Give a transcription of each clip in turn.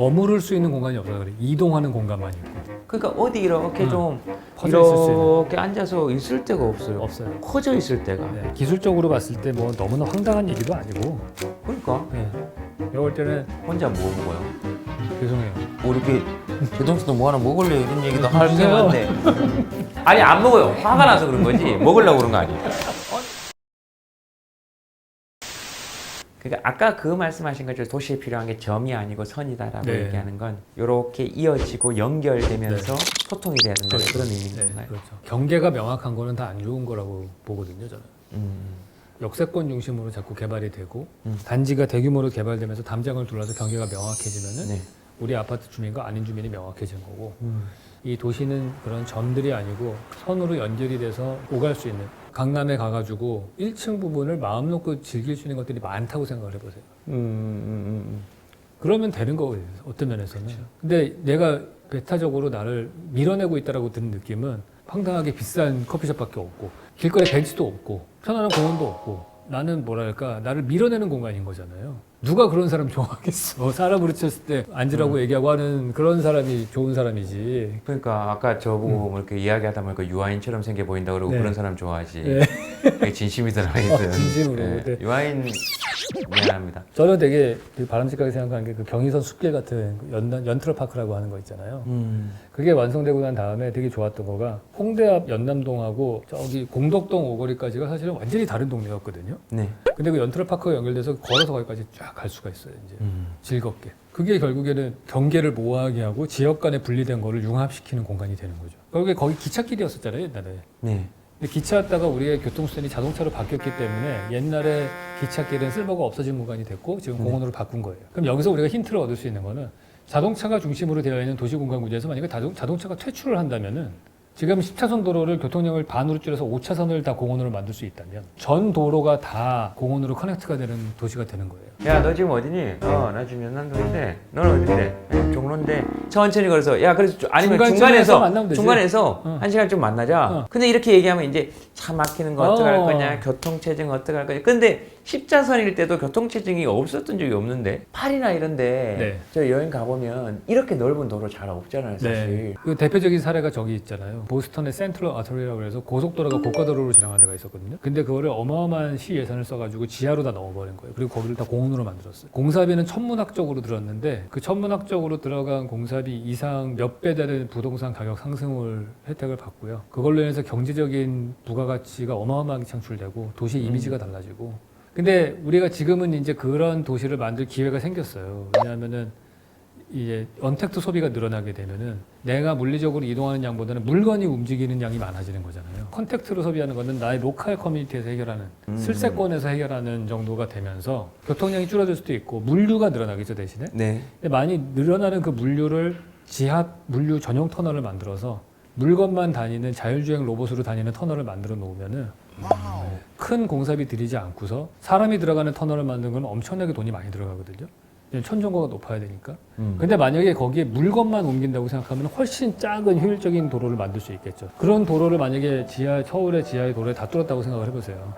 머무를 수 있는 공간이 없어서 그래. 이동하는 공간만 있고. 그러니까 어디 이렇게 좀 퍼져 있을 수 있는. 이렇게 앉아서 있을 데가 없어요. 없어요. 커져 있을 데가. 네. 기술적으로 봤을 때 뭐 너무나 황당한 얘기도 아니고. 그러니까 네. 내가 볼 때는 혼자 뭐 먹어요? 죄송해요. 뭐 이렇게 대동수도 뭐 하나 먹을래 이런 얘기도 할 게 주세요. 많은데 아니 안 먹어요. 화가 나서 그런 거지 먹으려고 그런 거 아니에요. 그러니까 아까 그 말씀하신 것처럼 도시에 필요한 게 점이 아니고 선이다라고 네. 얘기하는 건 이렇게 이어지고 연결되면서 소통이 돼야 된다는 그런 의미인 네, 건가요? 그렇죠. 경계가 명확한 거는 다 안 좋은 거라고 보거든요, 저는. 역세권 중심으로 자꾸 개발이 되고 단지가 대규모로 개발되면서 담장을 둘러서 경계가 명확해지면은 네. 우리 아파트 주민과 아닌 주민이 명확해지는 거고 이 도시는 그런 점들이 아니고 선으로 연결이 돼서 오갈 수 있는 강남에 가가지고 1층 부분을 마음 놓고 즐길 수 있는 것들이 많다고 생각을 해보세요. 그러면 되는 거예요. 어떤 면에서는. 근데 내가 배타적으로 나를 밀어내고 있다라고 드는 느낌은 황당하게 비싼 커피숍밖에 없고 길거리에 벤치도 없고 편안한 공원도 없고 나는 뭐랄까 나를 밀어내는 공간인 거잖아요. 누가 그런 사람 좋아하겠어. 사람으로 쳤을 때 앉으라고 얘기하고 하는 그런 사람이 좋은 사람이지. 그러니까 아까 저보고 뭐 이렇게 이야기하다 보니까 유아인처럼 생겨 보인다 그러고 네. 그런 사람 좋아하지. 네. 그게 진심이 들어있든. 진심으로. 네. 유아인 미안합니다. 저는 되게 바람직하게 생각하는 게 그 경의선 숲길 같은 그 연트럴파크라고 하는 거 있잖아요. 그게 완성되고 난 다음에 되게 좋았던 거가 홍대 앞 연남동하고 저기 공덕동 오거리까지가 사실은 완전히 다른 동네였거든요. 네. 근데 그 연트럴파크가 연결돼서 걸어서 거기까지 쫙 갈 수가 있어요. 이제 즐겁게. 그게 결국에는 경계를 모호하게 하고 지역 간에 분리된 거를 융합시키는 공간이 되는 거죠. 그게 거기 기찻길이었었잖아요, 옛날에. 네. 근데 기차였다가 우리의 교통수단이 자동차로 바뀌었기 때문에 옛날에 기찻길은 쓸모가 없어진 공간이 됐고 지금 공원으로 바꾼 거예요. 그럼 여기서 우리가 힌트를 얻을 수 있는 거는 자동차가 중심으로 되어 있는 도시공간 구조에서 만약에 자동차가 퇴출을 한다면은 지금 10차선 도로를 교통량을 반으로 줄여서 5차선을 다 공원으로 만들 수 있다면 전 도로가 다 공원으로 커넥트가 되는 도시가 되는 거예요. 야, 너 지금 어디니? 나 지금 연남동인데. 넌 어딘데? 종로인데. 천천히 걸어서. 야, 그래서 아니면 중간쯤에서 만나면 되지. 중간에서 한 시간 좀 만나자. 근데 이렇게 얘기하면 이제 차 막히는 거 어떡할 거냐, 교통체증 어떡할 거냐. 근데 10차선일 때도 교통체증이 없었던 적이 없는데 파리나 이런데 네. 저 여행 가보면 이렇게 넓은 도로 잘 없잖아요, 사실. 네. 그 대표적인 사례가 저기 있잖아요. 보스턴의 센트럴 아터리라고 해서 고속도로가 고가도로로 지나가는 데가 있었거든요. 근데 그거를 어마어마한 시 예산을 써가지고 지하로 다 넣어버린 거예요. 그리고 거기를 다 공원으로 만들었어요. 공사비는 천문학적으로 들었는데 그 천문학적으로 들어간 공사비 이상 몇 배 되는 부동산 가격 상승을 혜택을 받고요. 그걸로 인해서 경제적인 부가가치가 어마어마하게 창출되고 도시 이미지가 달라지고. 근데 우리가 지금은 이제 그런 도시를 만들 기회가 생겼어요. 왜냐하면은 이제 언택트 소비가 늘어나게 되면은 내가 물리적으로 이동하는 양보다는 물건이 움직이는 양이 많아지는 거잖아요. 컨택트로 소비하는 거는 나의 로컬 커뮤니티에서 해결하는 슬세권에서 해결하는 정도가 되면서 교통량이 줄어들 수도 있고 물류가 늘어나겠죠 대신에. 네. 근데 많이 늘어나는 그 물류를 지하 물류 전용 터널을 만들어서 물건만 다니는 자율주행 로봇으로 다니는 터널을 만들어 놓으면은 큰 공사비 들이지 않고서 사람이 들어가는 터널을 만드는 건 엄청나게 돈이 많이 들어가거든요. 천정고가 높아야 되니까. 근데 만약에 거기에 물건만 옮긴다고 생각하면 훨씬 작은 효율적인 도로를 만들 수 있겠죠. 그런 도로를 만약에 서울의 지하의 도로에 다 뚫었다고 생각을 해보세요.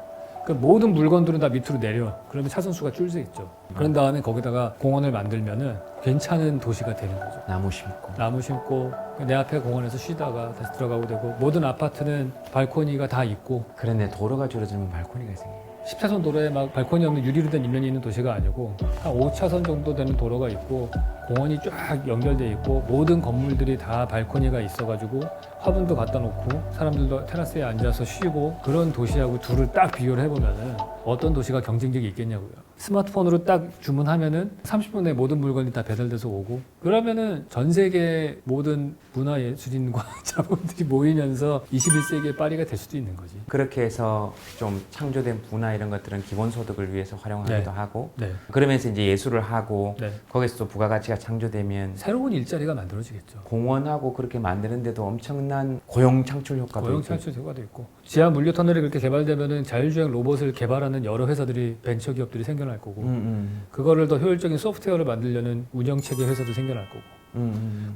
그 모든 물건들은 다 밑으로 내려. 그러면 차선 수가 줄 수 있죠. 그런 다음에 거기다가 공원을 만들면은 괜찮은 도시가 되는 거죠. 나무 심고. 나무 심고 내 앞에 공원에서 쉬다가 다시 들어가고 되고 모든 아파트는 발코니가 다 있고. 그런데 도로가 줄어들면 발코니가 생겨요. 10차선 도로에 막 발코니 없는 유리로 된 인면이 있는 도시가 아니고 한 5차선 정도 되는 도로가 있고 공원이 쫙 연결돼 있고 모든 건물들이 다 발코니가 있어가지고 화분도 갖다 놓고 사람들도 테라스에 앉아서 쉬고 그런 도시하고 둘을 딱 비교를 해보면은 어떤 도시가 경쟁력이 있겠냐고요. 스마트폰으로 딱 주문하면은 30분 내에 모든 물건이 다 배달돼서 오고 그러면은 전 세계 모든 문화예술인과 자본들이 모이면서 21세기의 파리가 될 수도 있는 거지. 그렇게 해서 좀 창조된 문화 이런 것들은 기본소득을 위해서 활용하기도 네. 하고 네. 그러면서 이제 예술을 하고 네. 거기서 또 부가가치가 창조되면 새로운 일자리가 만들어지겠죠. 공원하고 그렇게 만드는데도 엄청난 고용 창출 효과도 고용 있고. 창출 효과도 있고 지하 물류 터널이 그렇게 개발되면은 자율주행 로봇을 개발하는 여러 회사들이 벤처 기업들이 생겨날 거고 그거를 더 효율적인 소프트웨어를 만들려는 운영 체계 회사도 생겨날 거고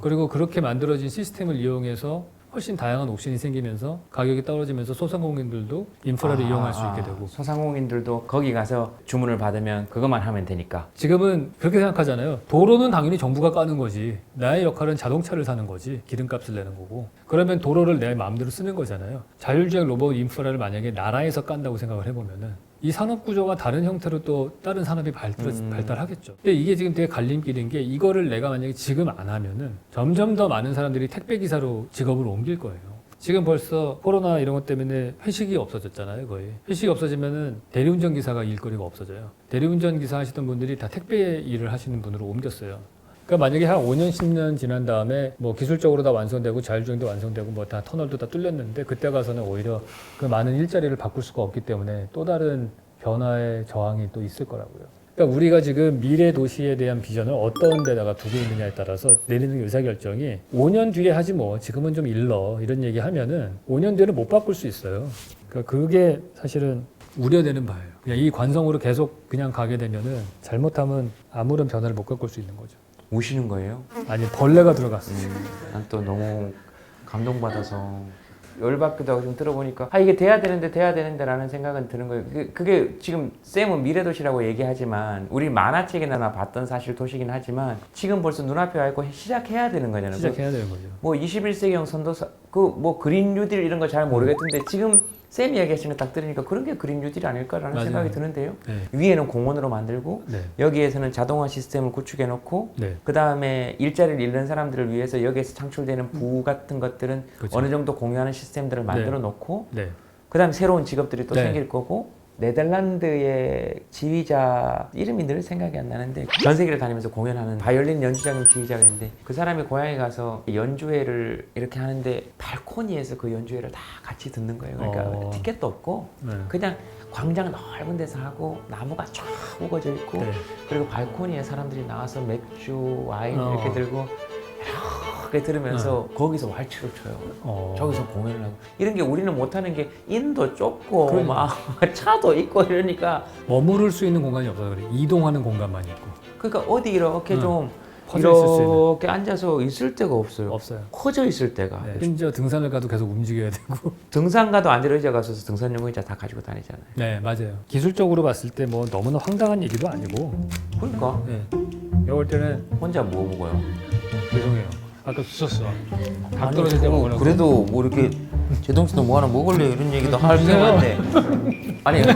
그리고 그렇게 만들어진 시스템을 이용해서 훨씬 다양한 옵션이 생기면서 가격이 떨어지면서 소상공인들도 인프라를 이용할 수 있게 되고 소상공인들도 거기 가서 주문을 받으면 그것만 하면 되니까. 지금은 그렇게 생각하잖아요. 도로는 당연히 정부가 까는 거지. 나의 역할은 자동차를 사는 거지. 기름값을 내는 거고. 그러면 도로를 내 마음대로 쓰는 거잖아요. 자율주행 로봇 인프라를 만약에 나라에서 깐다고 생각을 해보면은 이 산업 구조가 다른 형태로 또 다른 산업이 발달하겠죠. 근데 이게 지금 되게 갈림길인 게 이거를 내가 만약에 지금 안 하면은 점점 더 많은 사람들이 택배 기사로 직업을 옮길 거예요. 지금 벌써 코로나 이런 것 때문에 회식이 없어졌잖아요, 거의. 회식이 없어지면은 대리운전 기사가 일거리가 없어져요. 대리운전 기사 하시던 분들이 다 택배 일을 하시는 분으로 옮겼어요. 그러니까 만약에 한 5년, 10년 지난 다음에 뭐 기술적으로 다 완성되고 자율주행도 완성되고 뭐 다 터널도 다 뚫렸는데 그때 가서는 오히려 그 많은 일자리를 바꿀 수가 없기 때문에 또 다른 변화의 저항이 또 있을 거라고요. 그러니까 우리가 지금 미래 도시에 대한 비전을 어떤 데다가 두고 있느냐에 따라서 내리는 의사결정이 5년 뒤에 하지 뭐 지금은 좀 일러 이런 얘기 하면은 5년 뒤에는 못 바꿀 수 있어요. 그러니까 그게 사실은 우려되는 바예요. 그냥 이 관성으로 계속 그냥 가게 되면은 잘못하면 아무런 변화를 못 겪을 수 있는 거죠. 우시는 거예요? 아니 벌레가 들어갔어. 난 또 너무 감동받아서 열받기도 하고 좀 들어보니까 이게 돼야 되는데 라는 생각은 드는 거예요. 그게 지금 쌤은 미래도시라고 얘기하지만 우리 만화책이나 봤던 사실 도시긴 하지만 지금 벌써 눈앞에 와 있고 시작해야 되는 거잖아요. 시작해야 되는 거죠. 뭐 21세기형 선도사 뭐 그린 뉴딜 이런 거 잘 모르겠던데 지금 쌤이 얘기하시는 거 딱 들으니까 그런 게 그린 뉴딜 아닐까라는 맞아요. 생각이 드는데요. 네. 위에는 공원으로 만들고 네. 여기에서는 자동화 시스템을 구축해 놓고 네. 그 다음에 일자리를 잃는 사람들을 위해서 여기에서 창출되는 부우 같은 것들은 그렇죠. 어느 정도 공유하는 시스템들을 만들어 놓고 네. 그 다음에 새로운 직업들이 또 네. 생길 거고 네덜란드의 지휘자 이름이 늘 생각이 안 나는데 전 세계를 다니면서 공연하는 바이올린 연주자금 지휘자가 있는데 그 사람이 고향에 가서 연주회를 이렇게 하는데 발코니에서 그 연주회를 다 같이 듣는 거예요. 그러니까 티켓도 없고 네. 그냥 광장 넓은 데서 하고 나무가 쫙 우거져 있고 네. 그리고 발코니에 사람들이 나와서 맥주, 와인 이렇게 들고 이렇게 들으면서 거기서 왈츠를 쳐요. 저기서 공연을 하고 이런 게 우리는 못하는 게 인도 좁고 그러니까. 막 차도 있고 이러니까 머무를 수 있는 공간이 없어서 그래. 이동하는 공간만 있고. 그러니까 어디 이렇게 좀 퍼져 있을 수 있는. 이렇게 앉아서 있을 데가 없어요. 없어요. 커져 있을 데가. 네. 심지어 등산을 가도 계속 움직여야 되고. 등산 가도 앉을 의자 가서 등산용 의자 다 가지고 다니잖아요. 네, 맞아요. 기술적으로 봤을 때 뭐 너무나 황당한 얘기도 아니고. 그러니까 네. 내가 볼 때는 혼자 뭐 먹어요? 죄송해요. 아까 주셨어. 밥 떨어질 때 먹으라고. 그래도 뭐 이렇게 제동씨도 뭐 하나 먹을래 이런 얘기도 할 주세요. 필요한데 아니 안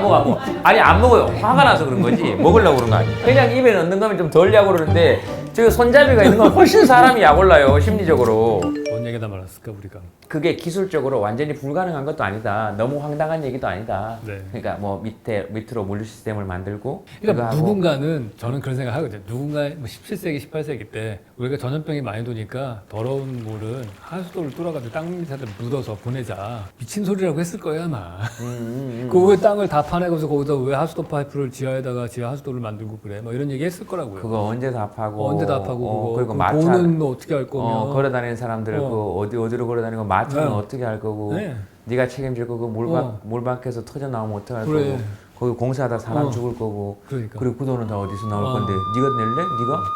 먹어 아니 안 먹어요. 화가 나서 그런 거지 먹으려고 그런 거 아니에요. 그냥 입에 넣는 거면 좀 덜 약 오르는데 저기 손잡이가 있는 건 훨씬 사람이 약 올라요 심리적으로. 뭔 얘기다 말았을까 우리가. 그게 기술적으로 완전히 불가능한 것도 아니다. 너무 황당한 얘기도 아니다. 네. 그러니까 뭐 밑으로 물류 시스템을 만들고 그러니까 그거 하고. 누군가는 저는 그런 생각 하거든요. 누군가 뭐 17세기, 18세기 때 우리가 전염병이 많이 도니까 더러운 물은 하수도를 뚫어가지고 땅 밑에다 묻어서 보내자. 미친 소리라고 했을 거예요 아마. 그 왜 땅을 다 파내고서 거기다 왜 하수도 파이프를 지하에다가 지하 하수도를 만들고 그래? 뭐 이런 얘기 했을 거라고요. 그거 언제 답하고 언제 답하고 그리고 그 마차 돈은 뭐 어떻게 할 거며. 걸어다니는 사람들 그 어디로 걸어다니고 마차는 네. 어떻게 할 거고 네. 네가 책임질 거고 몰박해서 터져 나오면 어떻게 할 그래. 거고 거기 공사하다 사람 죽을 거고 그러니까. 그리고 그 돈은 다 어디서 나올 건데 네가 낼래?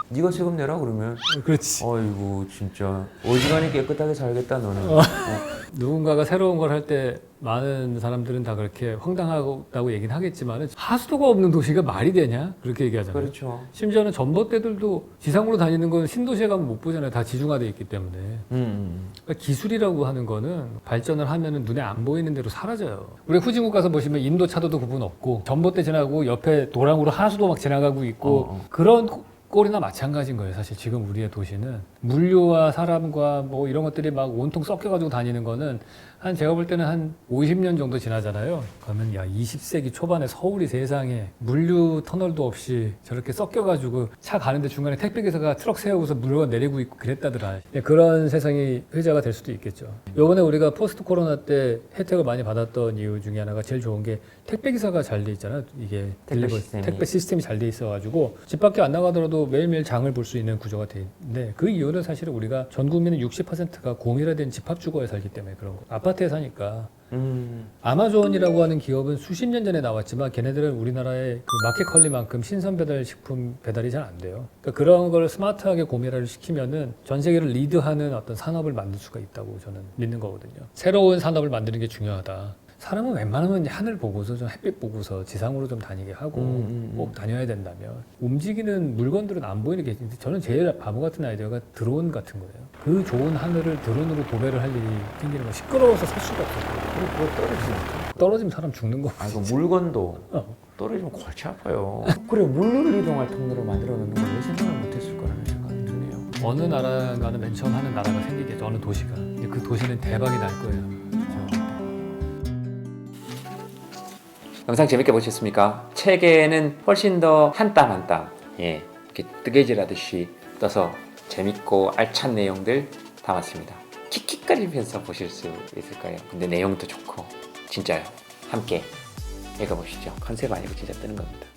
네가 세금 내라 그러면 그렇지. 어이구 진짜 어지간히 깨끗하게 살겠다 너는. 누군가가 새로운 걸 할 때 많은 사람들은 다 그렇게 황당하다고 얘기는 하겠지만 하수도가 없는 도시가 말이 되냐? 그렇게 얘기하잖아요. 그렇죠. 심지어는 전봇대들도 지상으로 다니는 건 신도시에 가면 못 보잖아요. 다 지중화돼 있기 때문에. 그러니까 기술이라고 하는 거는 발전을 하면은 눈에 안 보이는 대로 사라져요. 우리 후진국 가서 보시면 인도 차도도 구분 없고 전봇대 지나고 옆에 도랑으로 하수도 막 지나가고 있고 그런 꼴이나 마찬가지인 거예요. 사실 지금 우리의 도시는 물류와 사람과 뭐 이런 것들이 막 온통 섞여가지고 다니는 거는 한 제가 볼 때는 한 50년 정도 지나잖아요. 그러면 야 20세기 초반에 서울이 세상에 물류 터널도 없이 저렇게 섞여가지고 차 가는데 중간에 택배기사가 트럭 세우고서 물건 내리고 있고 그랬다더라. 그런 세상이 회자가 될 수도 있겠죠. 요번에 우리가 포스트 코로나 때 혜택을 많이 받았던 이유 중에 하나가 제일 좋은 게 택배기사가 잘 돼 있잖아요. 이게 택배 시스템이 잘 돼 있어가지고 집 밖에 안 나가더라도 매일매일 장을 볼 수 있는 구조가 돼 있는데 그 이유는 사실은 우리가 전 국민의 60%가 공일화된 집합주거에 살기 때문에 그런 거. 아파트에 사니까 아마존이라고 하는 기업은 수십 년 전에 나왔지만 걔네들은 우리나라의 그 마켓컬리만큼 신선 배달 식품 배달이 잘 안 돼요. 그러니까 그런 걸 스마트하게 구매를 시키면은 전 세계를 리드하는 어떤 산업을 만들 수가 있다고 저는 믿는 거거든요. 새로운 산업을 만드는 게 중요하다. 사람은 웬만하면 하늘 보고서 좀 햇빛 보고서 지상으로 좀 다니게 하고 꼭 다녀야 된다면 움직이는 물건들은 안 보이는 게 저는 제일 바보 같은 아이디어가 드론 같은 거예요. 그 좋은 하늘을 드론으로 도배를 할 일이 생기는 거 시끄러워서 살 수가 없어요. 그리고 그거 떨어지니까. 떨어지면 사람 죽는 거. 아, 이거 물건도 떨어지면 골치 아파요. 그래, 물로 이동할 통로를 만들어 놓는 걸 왜 생각을 못 했을까라는 생각이 드네요. 어느 나라가는 맨 처음 하는 나라가 생기겠죠. 어느 도시가. 근데 그 도시는 대박이 날 거예요. 영상 재밌게 보셨습니까? 책에는 훨씬 더 한 땀 한 땀 이렇게 뜨개질하듯이 떠서 재밌고 알찬 내용들 담았습니다. 킥킥거리면서 보실 수 있을 거예요. 근데 내용도 좋고 진짜요. 함께 읽어보시죠. 컨셉 아니고 진짜 뜨는 겁니다.